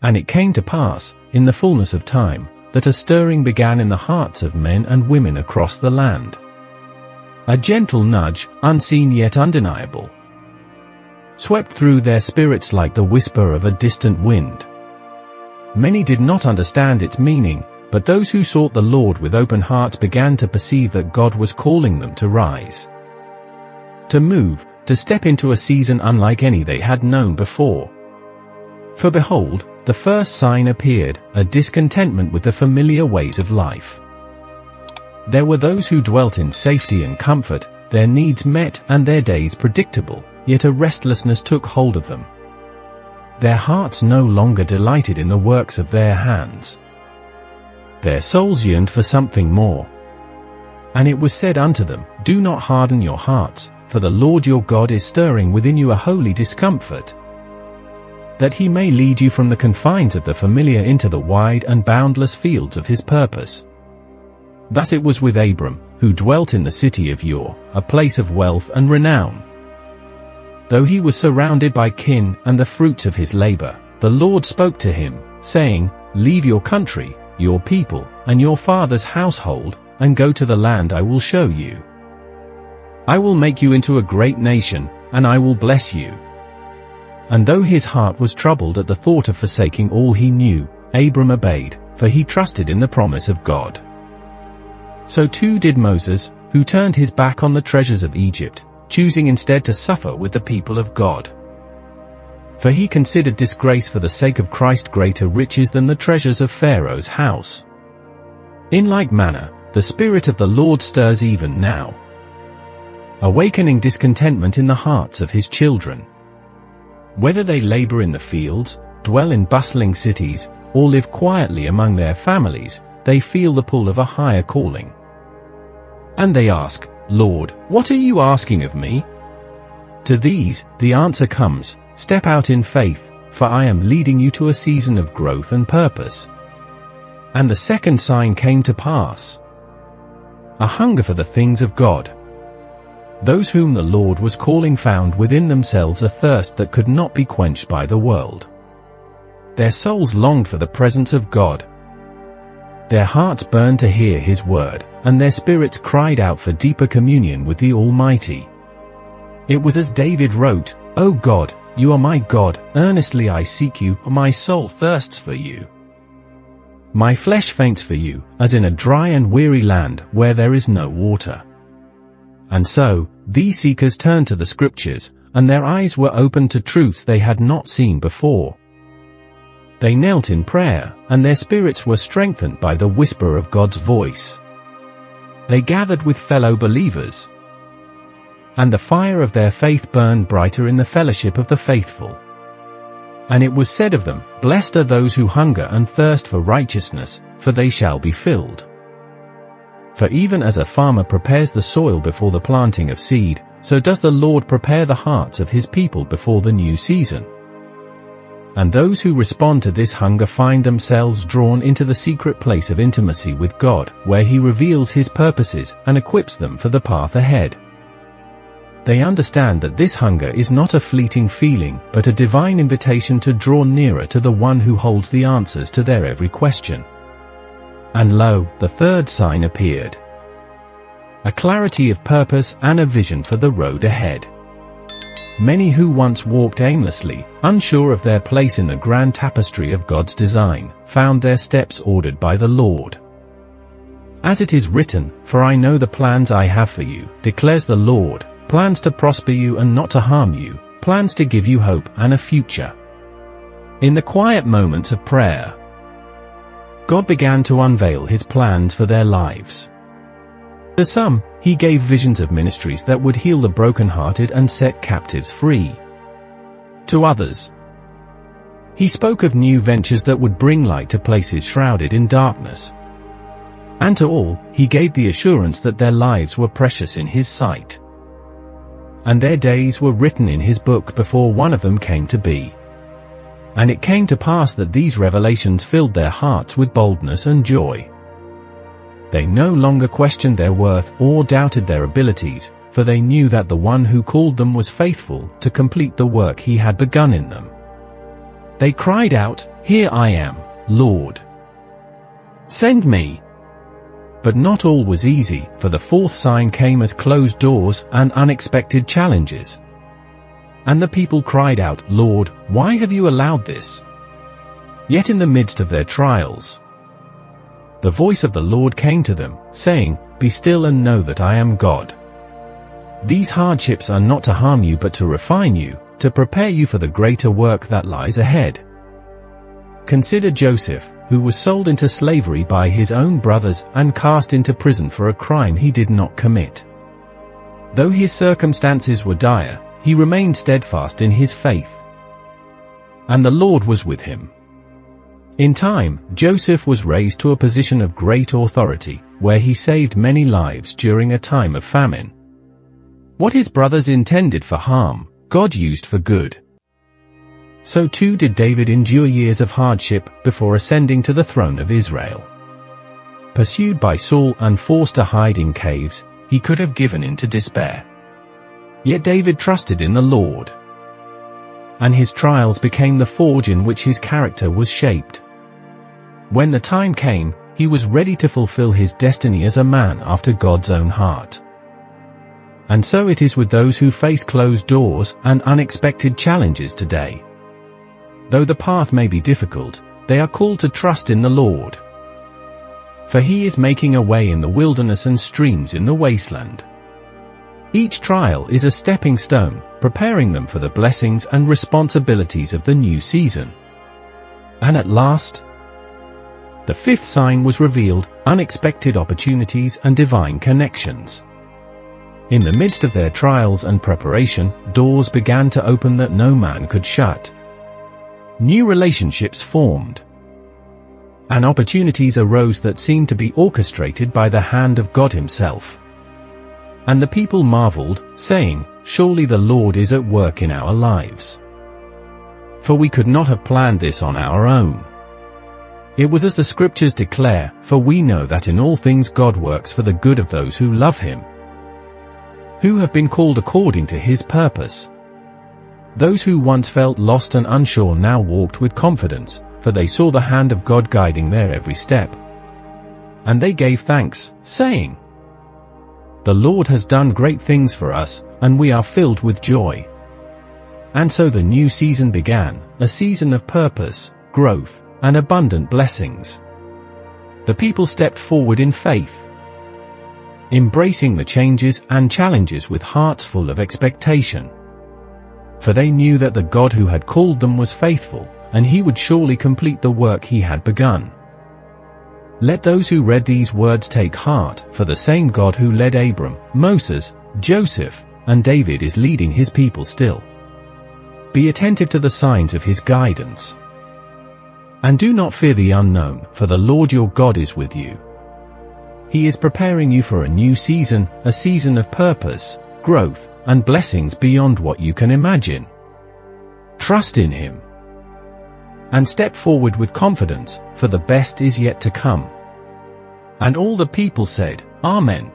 And it came to pass, in the fullness of time, that a stirring began in the hearts of men and women across the land. A gentle nudge, unseen yet undeniable, swept through their spirits like the whisper of a distant wind. Many did not understand its meaning, but those who sought the Lord with open hearts began to perceive that God was calling them to rise, to move, to step into a season unlike any they had known before. For behold, the first sign appeared, a discontentment with the familiar ways of life. There were those who dwelt in safety and comfort, their needs met and their days predictable, yet a restlessness took hold of them. Their hearts no longer delighted in the works of their hands. Their souls yearned for something more. And it was said unto them, Do not harden your hearts, for the Lord your God is stirring within you a holy discomfort, that he may lead you from the confines of the familiar into the wide and boundless fields of his purpose. Thus it was with Abram, who dwelt in the city of Ur, a place of wealth and renown. Though he was surrounded by kin and the fruits of his labor, the Lord spoke to him, saying, Leave your country, your people, and your father's household, and go to the land I will show you. I will make you into a great nation, and I will bless you. And though his heart was troubled at the thought of forsaking all he knew, Abram obeyed, for he trusted in the promise of God. So too did Moses, who turned his back on the treasures of Egypt, choosing instead to suffer with the people of God. For he considered disgrace for the sake of Christ greater riches than the treasures of Pharaoh's house. In like manner, the Spirit of the Lord stirs even now, awakening discontentment in the hearts of his children. Whether they labor in the fields, dwell in bustling cities, or live quietly among their families, they feel the pull of a higher calling. And they ask, Lord, what are you asking of me? To these, the answer comes, Step out in faith, for I am leading you to a season of growth and purpose. And the second sign came to pass. A hunger for the things of God. Those whom the Lord was calling found within themselves a thirst that could not be quenched by the world. Their souls longed for the presence of God. Their hearts burned to hear his word, and their spirits cried out for deeper communion with the Almighty. It was as David wrote, O God, you are my God, earnestly I seek you, my soul thirsts for you. My flesh faints for you, as in a dry and weary land where there is no water. And so, these seekers turned to the Scriptures, and their eyes were opened to truths they had not seen before. They knelt in prayer, and their spirits were strengthened by the whisper of God's voice. They gathered with fellow believers, and the fire of their faith burned brighter in the fellowship of the faithful. And it was said of them, Blessed are those who hunger and thirst for righteousness, for they shall be filled. For even as a farmer prepares the soil before the planting of seed, so does the Lord prepare the hearts of his people before the new season. And those who respond to this hunger find themselves drawn into the secret place of intimacy with God, where he reveals his purposes and equips them for the path ahead. They understand that this hunger is not a fleeting feeling, but a divine invitation to draw nearer to the one who holds the answers to their every question. And lo, the third sign appeared. A clarity of purpose and a vision for the road ahead. Many who once walked aimlessly, unsure of their place in the grand tapestry of God's design, found their steps ordered by the Lord. As it is written, For I know the plans I have for you, declares the Lord, plans to prosper you and not to harm you, plans to give you hope and a future. In the quiet moments of prayer, God began to unveil his plans for their lives. To some, he gave visions of ministries that would heal the brokenhearted and set captives free. To others, he spoke of new ventures that would bring light to places shrouded in darkness. And to all, he gave the assurance that their lives were precious in his sight, and their days were written in his book before one of them came to be. And it came to pass that these revelations filled their hearts with boldness and joy. They no longer questioned their worth or doubted their abilities, for they knew that the one who called them was faithful to complete the work he had begun in them. They cried out, "Here I am, Lord. Send me." But not all was easy, for the fourth sign came as closed doors and unexpected challenges. And the people cried out, "Lord, why have you allowed this?" Yet in the midst of their trials, the voice of the Lord came to them, saying, "Be still and know that I am God. These hardships are not to harm you but to refine you, to prepare you for the greater work that lies ahead." Consider Joseph, who was sold into slavery by his own brothers and cast into prison for a crime he did not commit. Though his circumstances were dire, he remained steadfast in his faith, and the Lord was with him. In time, Joseph was raised to a position of great authority, where he saved many lives during a time of famine. What his brothers intended for harm, God used for good. So too did David endure years of hardship before ascending to the throne of Israel. Pursued by Saul and forced to hide in caves, he could have given in to despair. Yet David trusted in the Lord, and his trials became the forge in which his character was shaped. When the time came, he was ready to fulfill his destiny as a man after God's own heart. And so it is with those who face closed doors and unexpected challenges today. Though the path may be difficult, they are called to trust in the Lord. For he is making a way in the wilderness and streams in the wasteland. Each trial is a stepping stone, preparing them for the blessings and responsibilities of the new season. And at last, the fifth sign was revealed: unexpected opportunities and divine connections. In the midst of their trials and preparation, doors began to open that no man could shut. New relationships formed, and opportunities arose that seemed to be orchestrated by the hand of God himself. And the people marveled, saying, "Surely the Lord is at work in our lives. For we could not have planned this on our own." It was as the scriptures declare, "For we know that in all things God works for the good of those who love him, who have been called according to his purpose." Those who once felt lost and unsure now walked with confidence, for they saw the hand of God guiding their every step. And they gave thanks, saying, "The Lord has done great things for us, and we are filled with joy." And so the new season began, a season of purpose, growth, and abundant blessings. The people stepped forward in faith, embracing the changes and challenges with hearts full of expectation. For they knew that the God who had called them was faithful, and he would surely complete the work he had begun. Let those who read these words take heart, for the same God who led Abram, Moses, Joseph, and David is leading his people still. Be attentive to the signs of his guidance, and do not fear the unknown, for the Lord your God is with you. He is preparing you for a new season, a season of purpose, growth, and blessings beyond what you can imagine. Trust in him, and step forward with confidence, for the best is yet to come. And all the people said, Amen.